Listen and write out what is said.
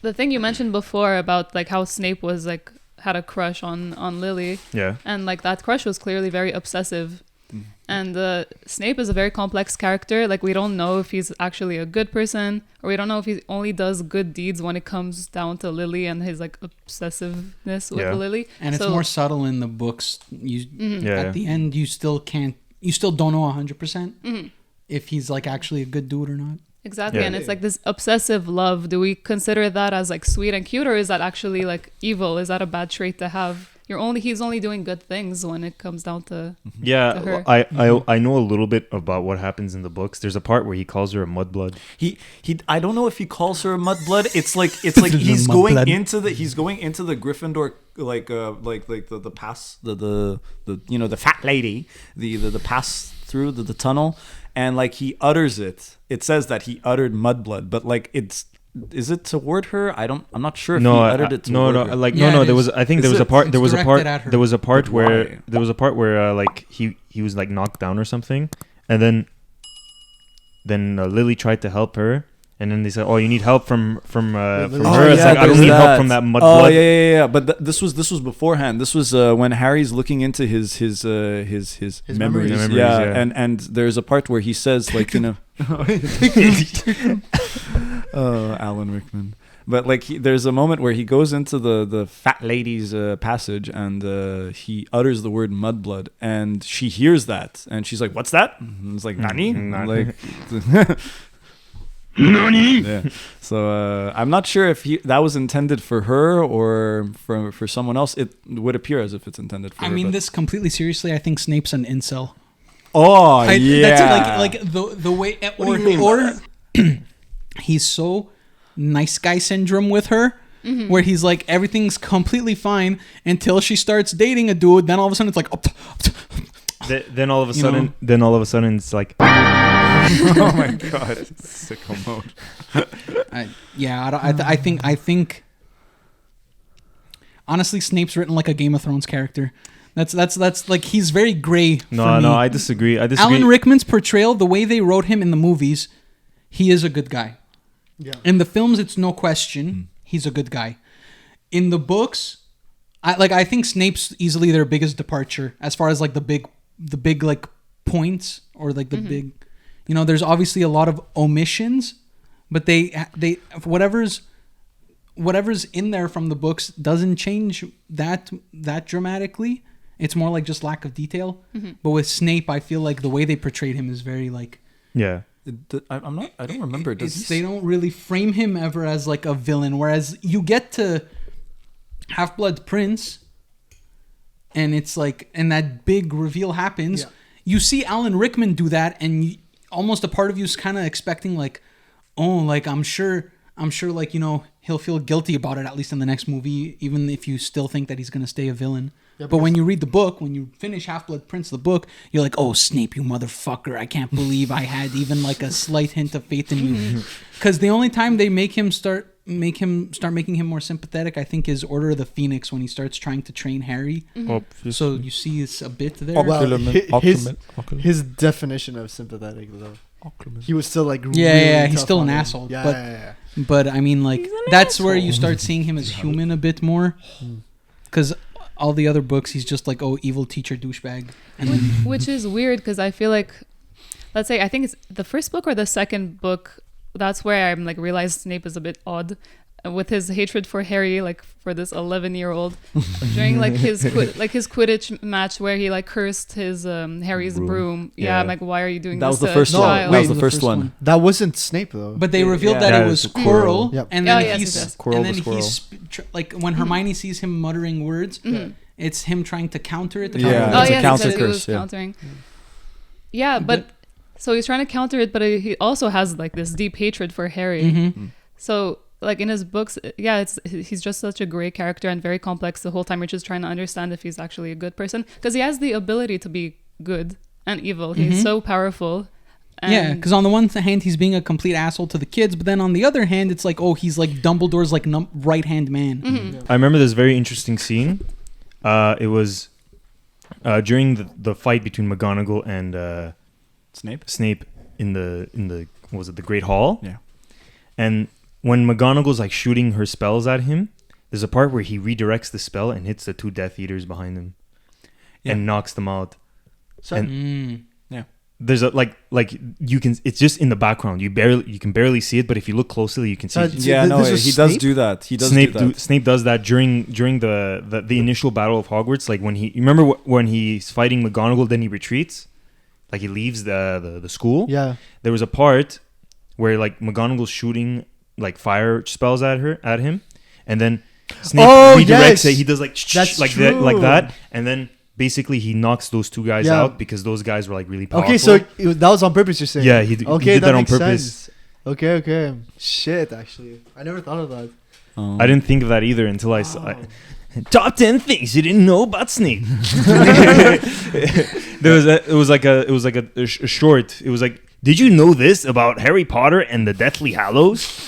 The thing you mentioned before about like how Snape was like had a crush on Lily, Yeah. and like that crush was clearly very obsessive. And Snape is a very complex character. Like we don't know if he's actually a good person, or we don't know if he only does good deeds when it comes down to Lily and his like obsessiveness with Lily. And it's more subtle in the books. At the end, you still don't know 100% if he's like actually a good dude or not. Exactly, and it's like this obsessive love. Do we consider that as like sweet and cute, or is that actually like evil? Is that a bad trait to have? He's only doing good things when it comes down to her. I know a little bit about what happens in the books. There's a part where he calls her a mudblood. He I don't know if he calls her a mudblood. It's like he's going into the Gryffindor the pass the the fat lady the pass through the tunnel, and like he utters it. It says that he uttered mudblood, but like is it toward her? I'm not sure if he uttered it toward her. There was a part where like he was like knocked down or something, and then Lily tried to help her, and then they said, "Oh, you need help from her." It's like, I don't need help from that mud Oh blood. yeah. But this was beforehand. This was when Harry's looking into his memories. And there's a part where he says like Alan Rickman. But like there's a moment where he goes into the fat lady's passage, and he utters the word mudblood, and she hears that, and she's like, "What's that?" And it's like, "Nani?" Like, Nani? Yeah. So I'm not sure if that was intended for her or for someone else. It would appear as if it's intended for her. I mean, this completely seriously. I think Snape's an incel. Oh, yeah. That's the way, or he's so nice guy syndrome with her, where he's like everything's completely fine until she starts dating a dude. Then all of a sudden it's like, then all of a sudden it's like, oh my god, sicko mode. I think honestly, Snape's written like a Game of Thrones character. That's like he's very gray. No, I disagree. Alan Rickman's portrayal, the way they wrote him in the movies, he is a good guy. Yeah. In the films, it's no question he's a good guy. In the books, I think Snape's easily their biggest departure as far as like the big like points or like the big, there's obviously a lot of omissions, but they whatever's in there from the books doesn't change that dramatically. It's more like just lack of detail. But with Snape, I feel like the way they portrayed him is very like I don't remember. They don't really frame him ever as like a villain. Whereas you get to Half-Blood Prince, and it's like, and that big reveal happens. Yeah. You see Alan Rickman do that, and almost a part of you is kind of expecting like, oh, like I'm sure like he'll feel guilty about it at least in the next movie, even if you still think that he's gonna stay a villain. Yeah, but when you read the book, when you finish Half-Blood Prince, the book, you're like, oh, Snape, you motherfucker. I can't believe I had even like a slight hint of faith in you. Because the only time they make him start making him more sympathetic, I think, is Order of the Phoenix, when he starts trying to train Harry. So you see it's a bit there. His definition of sympathetic, though. He was still like he's still an asshole. But I mean, like, that's where you start seeing him as human a bit more. Because all the other books, he's just like, oh, evil teacher douchebag. Which is weird, because I feel like, let's say, I think it's the first book or the second book, that's where I'm like realized Snape is a bit odd with his hatred for Harry, like for this 11-year-old during like his Quidditch match where he like cursed his Harry's broom. Yeah, I'm like, why are you doing that? This? That was the first one. Child? That was the first one. That wasn't Snape though. But they revealed that it was Quirrell, and then he's like when Hermione sees him muttering words, it's him trying to counter it. It's a counter curse. Countering. Yeah, but so he's trying to counter it, but he also has like this deep hatred for Harry. So like in his books, he's just such a great character and very complex the whole time. You're just trying to understand if he's actually a good person, because he has the ability to be good and evil. He's so powerful. Yeah, because on the one hand, he's being a complete asshole to the kids, but then on the other hand, it's like, oh, he's like Dumbledore's like right-hand man. I remember this very interesting scene. It was during the fight between McGonagall and Snape in the what was it, the Great Hall? Yeah. And when McGonagall's like shooting her spells at him, there's a part where he redirects the spell and hits the 2 Death Eaters behind him, and knocks them out. So, there's a like you can. It's just in the background. You can barely see it, but if you look closely, you can see. He does do that. Snape does that during the initial battle of Hogwarts. Like when you remember when he's fighting McGonagall, then he retreats, like he leaves the school. Yeah, there was a part where like McGonagall's shooting like fire spells at him, and then Snape redirects it. He does like that, and then. Basically, he knocks those 2 guys out because those guys were like really powerful. Okay, so that was on purpose, you're saying? Yeah, he did that on purpose. Sense. Okay. Shit, actually. I never thought of that. I didn't think of that either until I saw Top 10 things you didn't know about Snape. It was like a short. It was like, did you know this about Harry Potter and the Deathly Hallows?